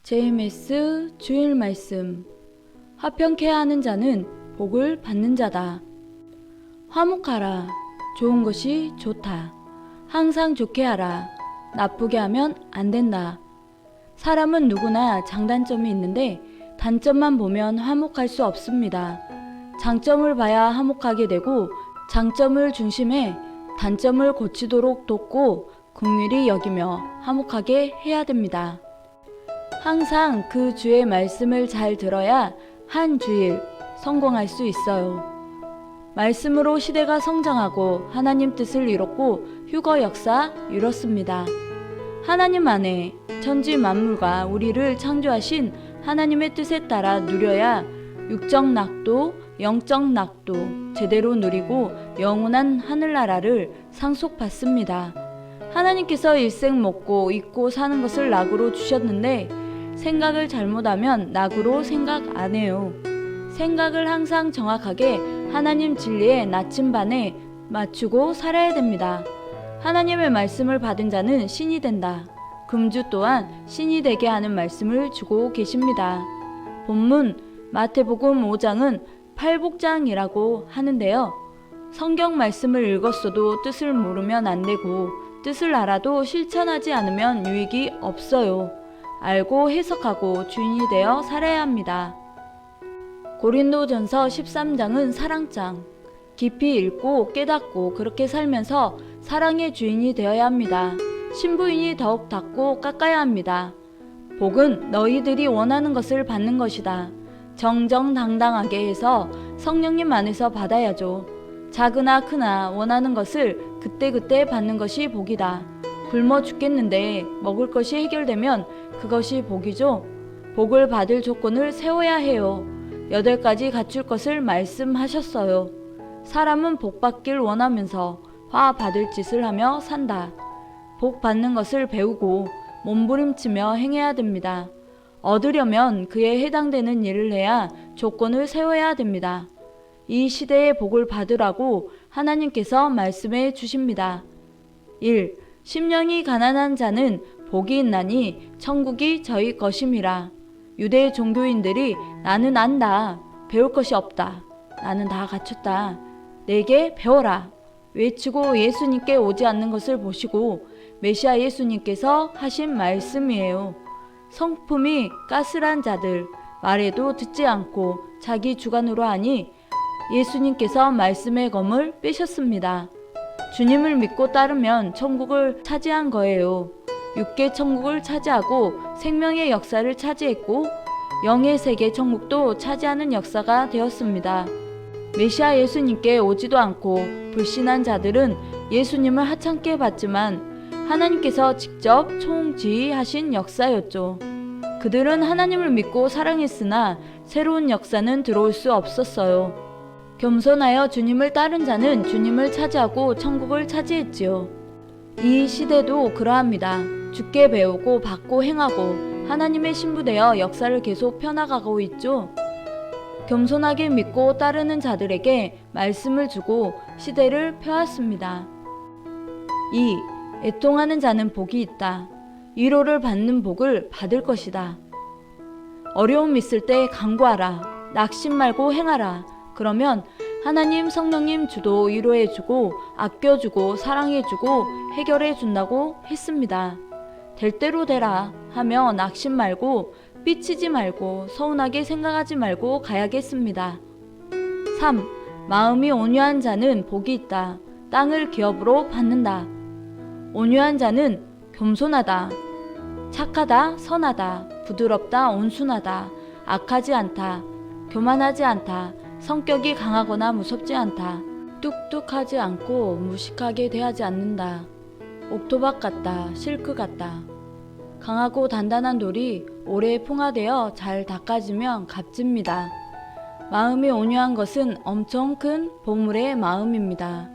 JMS 주일 말씀. 화평케 하는 자는 복을 받는 자다. 화목하라. 좋은 것이 좋다. 항상 좋게 하라. 나쁘게 하면 안 된다. 사람은 누구나 장단점이 있는데 단점만 보면 화목할 수 없습니다. 장점을 봐야 화목하게 되고 장점을 중심에 단점을 고치도록 돕고 긍휼히 여기며 화목하게 해야 됩니다. 항상 그 주의 말씀을 잘 들어야 한 주일 성공할 수 있어요. 말씀으로 시대가 성장하고 하나님 뜻을 이뤘고 휴거 역사 이뤘습니다. 하나님 안에 천지 만물과 우리를 창조하신 하나님의 뜻에 따라 누려야 육적 낙도, 영적 낙도 제대로 누리고 영원한 하늘나라를 상속받습니다. 하나님께서 일생 먹고 입고 사는 것을 낙으로 주셨는데 생각을 잘못하면 낙으로 생각 안 해요. 생각을 항상 정확하게 하나님 진리의 나침반에 맞추고 살아야 됩니다. 하나님의 말씀을 받은 자는 신이 된다. 금주 또한 신이 되게 하는 말씀을 주고 계십니다. 본문 마태복음 5장은 팔복장이라고 하는데요. 성경 말씀을 읽었어도 뜻을 모르면 안 되고 뜻을 알아도 실천하지 않으면 유익이 없어요. 알고 해석하고 주인이 되어 살아야 합니다. 고린도전서 13장은 사랑장. 깊이 읽고 깨닫고 그렇게 살면서 사랑의 주인이 되어야 합니다. 신부인이 더욱 닫고 깎아야 합니다. 복은 너희들이 원하는 것을 받는 것이다. 정정당당하게 해서 성령님 안에서 받아야죠. 작으나 크나 원하는 것을 그때그때 받는 것이 복이다. 굶어 죽겠는데 먹을 것이 해결되면 그것이 복이죠. 복을 받을 조건을 세워야 해요. 8가지 갖출 것을 말씀하셨어요. 사람은 복 받길 원하면서 화 받을 짓을 하며 산다. 복 받는 것을 배우고 몸부림치며 행해야 됩니다. 얻으려면 그에 해당되는 일을 해야 조건을 세워야 됩니다. 이 시대의 복을 받으라고 하나님께서 말씀해 주십니다. 1. 심령이 가난한 자는 복이 있나니 천국이 저희 것임이라. 유대 종교인들이 나는 안다. 배울 것이 없다. 나는 다 갖췄다. 내게 배워라. 외치고 예수님께 오지 않는 것을 보시고 메시아 예수님께서 하신 말씀이에요. 성품이 까슬한 자들, 말해도 듣지 않고 자기 주관으로 하니 예수님께서 말씀의 검을 빼셨습니다. 주님을 믿고 따르면 천국을 차지한 거예요. 육계 천국을 차지하고 생명의 역사를 차지했고 영의 세계 천국도 차지하는 역사가 되었습니다. 메시아 예수님께 오지도 않고 불신한 자들은 예수님을 하찮게 봤지만 하나님께서 직접 총지휘하신 역사였죠. 그들은 하나님을 믿고 사랑했으나 새로운 역사는 들어올 수 없었어요. 겸손하여 주님을 따른 자는 주님을 차지하고 천국을 차지했지요. 이 시대도 그러합니다. 주께 배우고 받고 행하고 하나님의 신부되어 역사를 계속 펴나가고 있죠. 겸손하게 믿고 따르는 자들에게 말씀을 주고 시대를 펴왔습니다. 2. 애통하는 자는 복이 있다. 위로를 받는 복을 받을 것이다. 어려움 있을 때 간구하라. 낙심 말고 행하라. 그러면 하나님 성령님 주도 위로해주고 아껴주고 사랑해주고 해결해준다고 했습니다. 될 대로 되라 하며 낙심 말고 삐치지 말고 서운하게 생각하지 말고 가야겠습니다. 3. 마음이 온유한 자는 복이 있다. 땅을 기업으로 받는다. 온유한 자는 겸손하다. 착하다, 선하다, 부드럽다, 온순하다, 악하지 않다, 교만하지 않다, 성격이 강하거나 무섭지 않다, 뚝뚝하지 않고 무식하게 대하지 않는다. 옥토박 같다, 실크 같다. 강하고 단단한 돌이 오래 풍화되어 잘 닦아지면 값집니다. 마음이 온유한 것은 엄청 큰 보물의 마음입니다.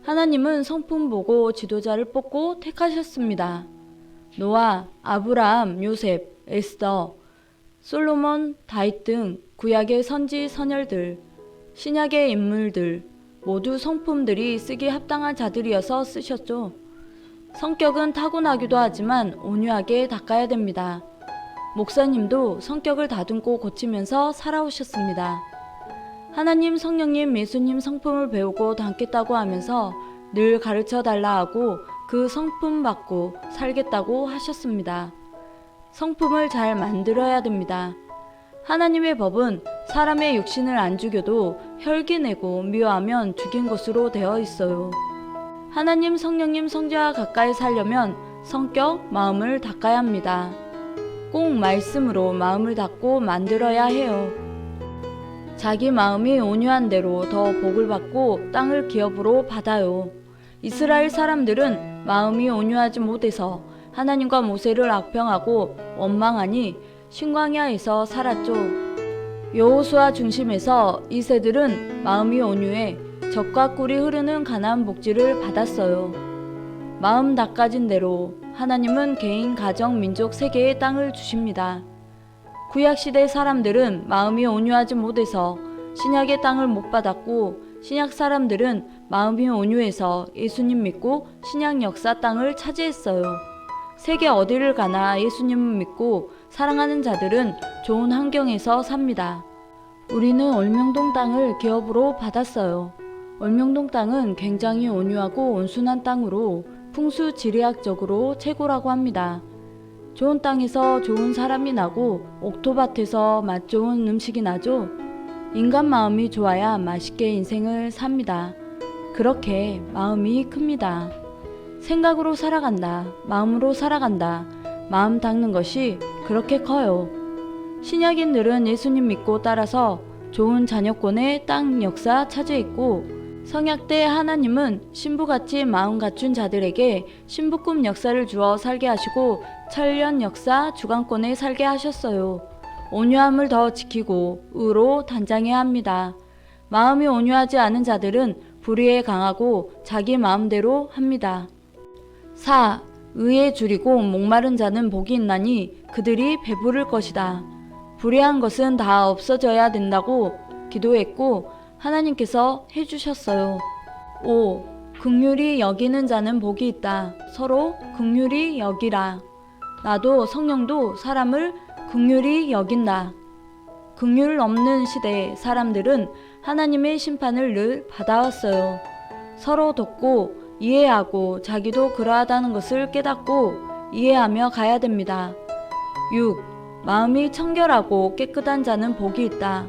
하나님은 성품 보고 지도자를 뽑고 택하셨습니다. 노아, 아브라함, 요셉, 에스더, 솔로몬, 다윗 등 구약의 선지 선열들, 신약의 인물들 모두 성품들이 쓰기 합당한 자들이어서 쓰셨죠. 성격은 타고나기도 하지만 온유하게 닦아야 됩니다. 목사님도 성격을 다듬고 고치면서 살아오셨습니다. 하나님, 성령님, 예수님 성품을 배우고 닮겠다고 하면서 늘 가르쳐 달라 하고 그 성품 받고 살겠다고 하셨습니다. 성품을 잘 만들어야 됩니다. 하나님의 법은 사람의 육신을 안 죽여도 혈기내고 미워하면 죽인 것으로 되어 있어요. 하나님, 성령님, 성자와 가까이 살려면 성격, 마음을 닦아야 합니다. 꼭 말씀으로 마음을 닦고 만들어야 해요. 자기 마음이 온유한 대로 더 복을 받고 땅을 기업으로 받아요. 이스라엘 사람들은 마음이 온유하지 못해서 하나님과 모세를 악평하고 원망하니 신광야에서 살았죠. 여호수아 중심에서 이세들은 마음이 온유해 젖과 꿀이 흐르는 가나안 복지를 받았어요. 마음 닦아진 대로 하나님은 개인, 가정, 민족, 세계의 땅을 주십니다. 구약시대 사람들은 마음이 온유하지 못해서 신약의 땅을 못 받았고, 신약 사람들은 마음이 온유해서 예수님 믿고 신약 역사 땅을 차지했어요. 세계 어디를 가나 예수님을 믿고 사랑하는 자들은 좋은 환경에서 삽니다. 우리는 올명동 땅을 기업으로 받았어요. 올명동 땅은 굉장히 온유하고 온순한 땅으로 풍수 지리학적으로 최고라고 합니다. 좋은 땅에서 좋은 사람이 나고 옥토밭에서 맛 좋은 음식이 나죠. 인간 마음이 좋아야 맛있게 인생을 삽니다. 그렇게 마음이 큽니다. 생각으로 살아간다. 마음으로 살아간다. 마음 닦는 것이 그렇게 커요. 신약인들은 예수님 믿고 따라서 좋은 자녀권의 땅 역사 차지했고, 성약 때 하나님은 신부같이 마음 갖춘 자들에게 신부급 역사를 주어 살게 하시고 천년 역사 주관권에 살게 하셨어요. 온유함을 더 지키고 의로 단장해야 합니다. 마음이 온유하지 않은 자들은 불의에 강하고 자기 마음대로 합니다. 4. 의에 줄이고 목마른 자는 복이 있나니 그들이 배부를 것이다. 불의한 것은 다 없어져야 된다고 기도했고 하나님께서 해주셨어요. 5. 긍휼히 여기는 자는 복이 있다. 서로 긍휼히 여기라. 나도 성령도 사람을 긍휼히 여긴다. 긍휼 없는 시대의 사람들은 하나님의 심판을 늘 받아왔어요. 서로 돕고 이해하고 자기도 그러하다는 것을 깨닫고 이해하며 가야 됩니다. 6. 마음이 청결하고 깨끗한 자는 복이 있다.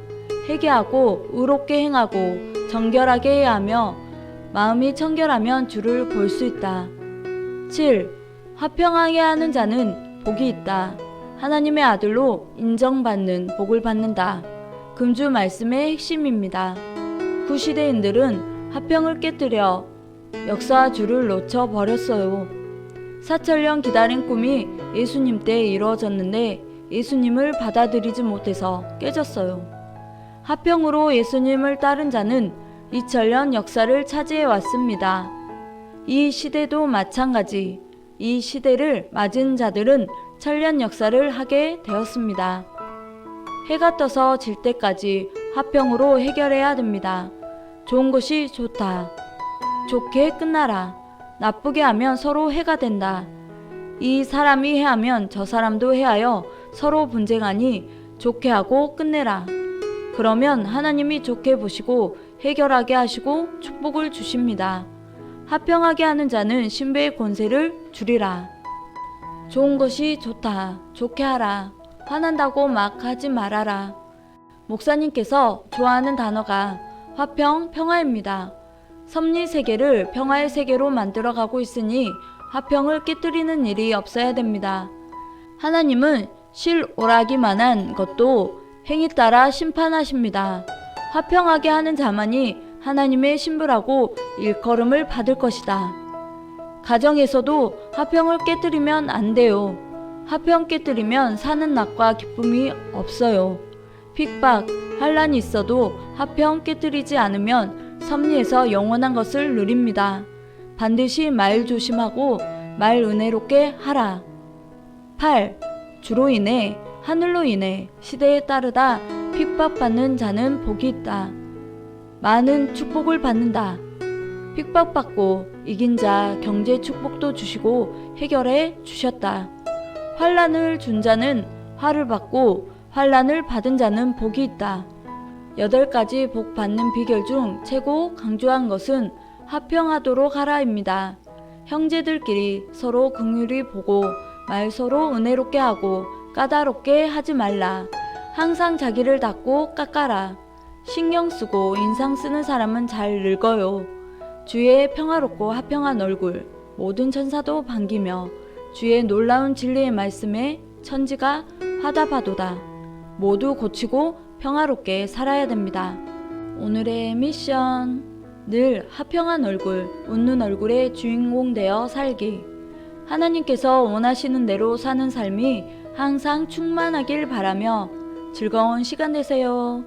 회개하고 의롭게 행하고 정결하게 해야 하며 마음이 청결하면 주를 볼 수 있다. 7. 화평하게 하는 자는 복이 있다. 하나님의 아들로 인정받는 복을 받는다. 금주 말씀의 핵심입니다. 구시대인들은 화평을 깨뜨려 역사와 주를 놓쳐버렸어요. 4천년 기다린 꿈이 예수님 때 이루어졌는데 예수님을 받아들이지 못해서 깨졌어요. 화평으로 예수님을 따른 자는 2000년 역사를 차지해 왔습니다. 이 시대도 마찬가지. 이 시대를 맞은 자들은 천년 역사를 하게 되었습니다. 해가 떠서 질 때까지 화평으로 해결해야 됩니다. 좋은 것이 좋다. 좋게 끝나라. 나쁘게 하면 서로 해가 된다. 이 사람이 해하면 저 사람도 해하여 서로 분쟁하니 좋게 하고 끝내라. 그러면 하나님이 좋게 보시고 해결하게 하시고 축복을 주십니다. 화평하게 하는 자는 신부의 권세를 줄이라. 좋은 것이 좋다. 좋게 하라. 화난다고 막 하지 말아라. 목사님께서 좋아하는 단어가 화평, 평화입니다. 섭리 세계를 평화의 세계로 만들어가고 있으니 화평을 깨뜨리는 일이 없어야 됩니다. 하나님은 실오라기만한 것도 행위 따라 심판하십니다. 화평하게 하는 자만이 하나님의 신부라고 일컬음을 받을 것이다. 가정에서도 화평을 깨뜨리면 안 돼요. 화평 깨뜨리면 사는 낙과 기쁨이 없어요. 핍박, 환란이 있어도 화평 깨뜨리지 않으면 섭리에서 영원한 것을 누립니다. 반드시 말 조심하고 말 은혜롭게 하라. 8. 주로 인해 하늘로 인해 시대에 따르다 핍박받는 자는 복이 있다. 많은 축복을 받는다. 핍박받고 이긴 자 경제 축복도 주시고 해결해 주셨다. 환란을 준 자는 화를 받고 환난을 받은 자는 복이 있다. 8가지 복 받는 비결 중 최고 강조한 것은 화평하도록 하라입니다. 형제들끼리 서로 긍휼히 보고 말 서로 은혜롭게 하고 까다롭게 하지 말라. 항상 자기를 닦고 깎아라. 신경 쓰고 인상 쓰는 사람은 잘 늙어요. 주의 평화롭고 화평한 얼굴 모든 천사도 반기며 주의 놀라운 진리의 말씀에 천지가 화답하도다. 모두 고치고 평화롭게 살아야 됩니다. 오늘의 미션: 늘 화평한 얼굴, 웃는 얼굴의 주인공 되어 살기. 하나님께서 원하시는 대로 사는 삶이 항상 충만하길 바라며 즐거운 시간 되세요.